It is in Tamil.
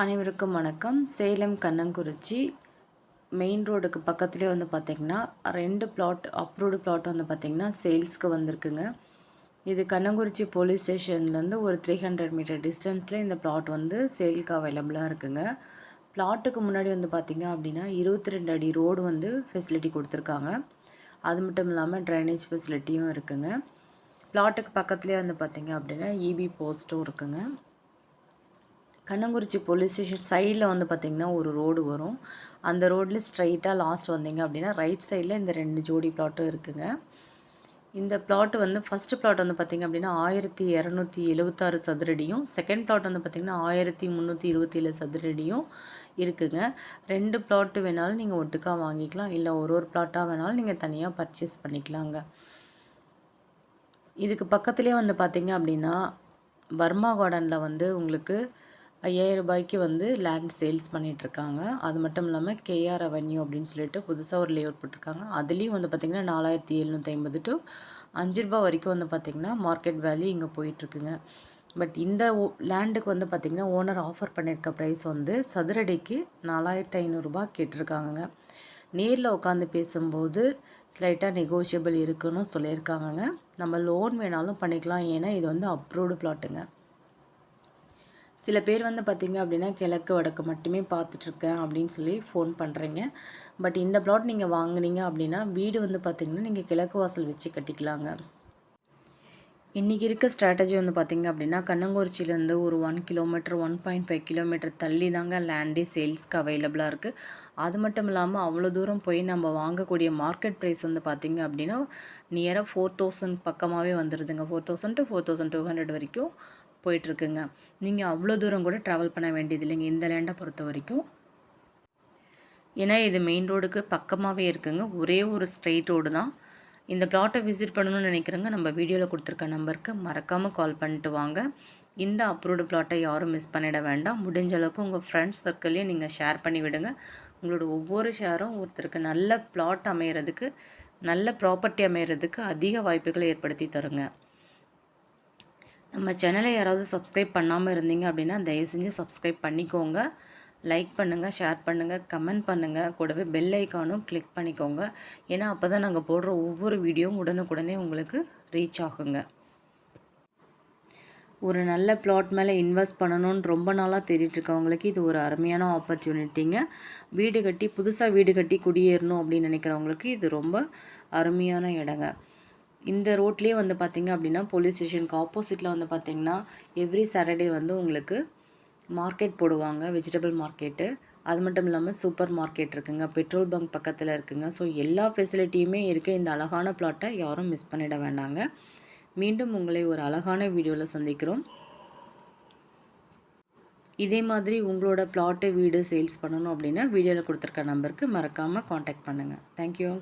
அனைவருக்கும் வணக்கம். சேலம் கண்ணங்குறிச்சி மெயின் ரோடுக்கு பக்கத்துலேயே வந்து பார்த்திங்கன்னா 2 பிளாட் அப்ரூவ்டு பிளாட் வந்து பார்த்திங்கன்னா சேல்ஸ்க்கு வந்திருக்குங்க. இது கண்ணங்குறிச்சி போலீஸ் ஸ்டேஷன்லேருந்து ஒரு 300 மீட்டர் டிஸ்டன்ஸில் இந்த பிளாட் வந்து சேலுக்கு அவைலபிளாக இருக்குங்க. பிளாட்டுக்கு முன்னாடி வந்து பார்த்திங்க அப்படின்னா 22 அடி ரோடு வந்து ஃபெசிலிட்டி கொடுத்துருக்காங்க. அது மட்டும் இல்லாமல் ட்ரைனேஜ் ஃபெசிலிட்டியும் இருக்குங்க. பிளாட்டுக்கு பக்கத்துலேயே வந்து பார்த்திங்க அப்படின்னா இபி போஸ்ட்டும் இருக்குங்க. கண்ணங்குறிச்சி போலீஸ் ஸ்டேஷன் சைடில் வந்து பார்த்திங்கன்னா ஒரு ரோடு வரும். அந்த ரோடில் ஸ்ட்ரைட்டாக லாஸ்ட் வந்தீங்க அப்படின்னா ரைட் சைடில் இந்த 2 ஜோடி பிளாட்டும் இருக்குங்க. இந்த பிளாட் வந்து ஃபஸ்ட்டு பிளாட் வந்து பார்த்திங்க அப்படின்னா 1276 சதுரடியும், செகண்ட் பிளாட் வந்து பார்த்திங்கன்னா 1327 சதுரடியும் இருக்குங்க. 2 பிளாட்டு வேணாலும் நீங்கள் ஒட்டுக்கா வாங்கிக்கலாம், இல்லை ஒரு பிளாட்டாக வேணாலும் நீங்கள் தனியாக பர்ச்சேஸ் பண்ணிக்கலாங்க. இதுக்கு பக்கத்துலேயே வந்து பார்த்திங்க அப்படின்னா வர்மா கார்டனில் வந்து உங்களுக்கு 5000 ரூபாய்க்கு வந்து லேண்ட் சேல்ஸ் பண்ணிகிட்ருக்காங்க. அது மட்டும் இல்லாமல் கேஆர் அவென்யூ அப்படின்னு சொல்லிட்டு புதுசாக ஒரு லேஅவுட் போட்டிருக்காங்க. அதுலேயும் வந்து பார்த்திங்கன்னா 4750 டு ₹5 வரைக்கும் வந்து பார்த்திங்கன்னா மார்க்கெட் வேல்யூ இங்கே போயிட்டுருக்குங்க. பட் இந்த லேண்டுக்கு வந்து பார்த்திங்கன்னா ஓனர் ஆஃபர் பண்ணியிருக்க ப்ரைஸ் வந்து சதுரடிக்கு 4500 கேட்டிருக்காங்கங்க. நேரில் உட்காந்து பேசும்போது ஸ்லைட்டாக நெகோஷியபிள் இருக்குன்னு சொல்லியிருக்காங்கங்க. நம்ம லோன் வேணாலும் பண்ணிக்கலாம், ஏன்னா இது வந்து அப்ரூவ்டு பிளாட்டுங்க. சில பேர் வந்து பார்த்திங்க அப்படின்னா கிழக்கு வடக்கு மட்டுமே பார்த்துட்ருக்கேன் அப்படின்னு சொல்லி ஃபோன் பண்ணுறீங்க. பட் இந்த பிளாட் நீங்கள் வாங்கினீங்க அப்படின்னா வீடு வந்து பார்த்திங்கன்னா நீங்கள் கிழக்கு வாசல் வச்சு கட்டிக்கலாங்க. இன்றைக்கி இருக்க ஸ்ட்ராட்டஜி வந்து பார்த்திங்க அப்படின்னா கண்ணங்குறிச்சியிலேருந்து ஒரு 1 கிலோமீட்டர் 1.5 கிலோமீட்டர் தள்ளி தாங்க லேண்டே சேல்ஸ்க்கு அவைலபிளாக இருக்குது. அது மட்டும் இல்லாமல் அவ்வளோ தூரம் போய் நம்ம வாங்கக்கூடிய மார்க்கெட் ப்ரைஸ் வந்து பார்த்திங்க அப்படின்னா நியராக 4000 பக்கமாகவே வந்துடுதுங்க. 4000 to 4200 வரைக்கும் போயிட்டுருக்குங்க. நீங்கள் அவ்வளோ தூரம் கூட ட்ராவல் பண்ண வேண்டியது இல்லைங்க இந்த லேண்டை பொறுத்த வரைக்கும். ஏன்னா இது மெயின் ரோடுக்கு பக்கமாகவே இருக்குங்க. ஒரே ஒரு ஸ்ட்ரெயிட் ரோடு தான். இந்த பிளாட்டை விசிட் பண்ணணும்னு நினைக்கிறேங்க, நம்ம வீடியோவில் கொடுத்துருக்க நம்பருக்கு மறக்காமல் கால் பண்ணிட்டு வாங்க. இந்த அப்ரூவ்டு பிளாட்டை யாரும் மிஸ் பண்ணிட வேண்டாம். முடிஞ்ச அளவுக்கு உங்கள் ஃப்ரெண்ட்ஸ் சர்க்கிள்லேயும் நீங்கள் ஷேர் பண்ணி விடுங்க. உங்களோட ஒவ்வொரு ஷேரும் ஒருத்தருக்கு நல்ல பிளாட் அமைகிறதுக்கு, நல்ல ப்ராப்பர்ட்டி அமைகிறதுக்கு அதிக வாய்ப்புகளை ஏற்படுத்தி தருங்க. நம்ம சேனலை யாராவது சப்ஸ்கிரைப் பண்ணாமல் இருந்தீங்க அப்படின்னா தயவு செஞ்சு சப்ஸ்கிரைப் பண்ணிக்கோங்க. லைக் பண்ணுங்கள், ஷேர் பண்ணுங்கள், கமெண்ட் பண்ணுங்கள். கூடவே பெல் ஐக்கானும் கிளிக் பண்ணிக்கோங்க. ஏன்னா அப்போ தான் நாங்கள் போடுற ஒவ்வொரு வீடியோவும் உடனுக்குடனே உங்களுக்கு ரீச் ஆகுங்க. ஒரு நல்ல பிளாட் மேலே இன்வெஸ்ட் பண்ணணும்னு ரொம்ப நாளாக தேடிட்டுருக்கவங்களுக்கு இது ஒரு அருமையான ஆப்பர்ச்சுனிட்டிங்க. வீடு கட்டி புதுசாக வீடு கட்டி குடியேறணும் அப்படின்னு நினைக்கிறவங்களுக்கு இது ரொம்ப அருமையான இடங்க. இந்த ரோட்லேயே வந்து பார்த்திங்க அப்படின்னா போலீஸ் ஸ்டேஷனுக்கு ஆப்போசிட்டில் வந்து பார்த்திங்கன்னா எவ்ரி சாட்டர்டே வந்து உங்களுக்கு மார்க்கெட் போடுவாங்க, வெஜிடபிள் மார்க்கெட்டு. அது மட்டும் இல்லாமல் சூப்பர் மார்க்கெட் இருக்குங்க, பெட்ரோல் பங்க் பக்கத்தில் இருக்குங்க. ஸோ எல்லா ஃபெசிலிட்டியுமே இருக்குது. இந்த அழகான பிளாட்டை யாரும் மிஸ் பண்ணிட வேண்டாங்க. மீண்டும் உங்களை ஒரு அழகான வீடியோவில் சந்திக்கிறோம். இதே மாதிரி உங்களோட பிளாட்டு வீடு சேல்ஸ் பண்ணணும் அப்படின்னா வீடியோவில் கொடுத்துருக்க நம்பருக்கு மறக்காமல் காண்டாக்ட் பண்ணுங்கள். தேங்க்யூ.